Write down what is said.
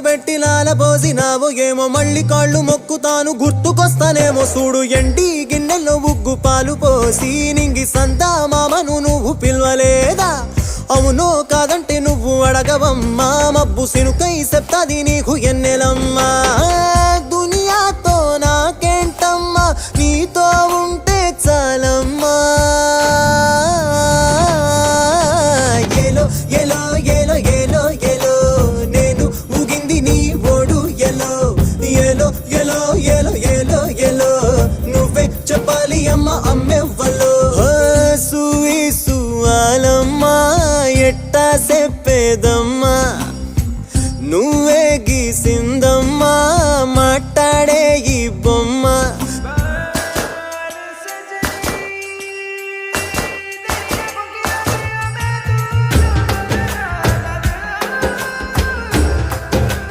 పెట్టి లాల పోసినావు ఏమో మళ్ళీ కాళ్ళు మొక్కుతాను గుర్తుకొస్తానేమో చూడు ఎండి గిన్నెల్లో ఉగ్గు పాలు పోసి నింగి సంతా మామను నువ్వు పిలవలేదా అవునో కాదంటే నువ్వు అడగవమ్మా మబ్బు సినుకై చెప్తాది నీకు ఎన్నెలమ్మా దునియాతో నాకేంటమ్మా నీతో ఉంటే చాలమ్మా ఏలో ఏలో ఏలో ఏలో ఏలో నేను ఊగింది నీ ఓడు ఎలో ఏలో ఏలో ఏలో ఏలో ఏలో నువ్వే చెప్పాలి అమ్మ అమ్మెవ్వలో సూయి సువాలమ్మా ఎట్టా చెప్పేదమ్మా నువ్వే గీసిందమ్మా మాట్లాడే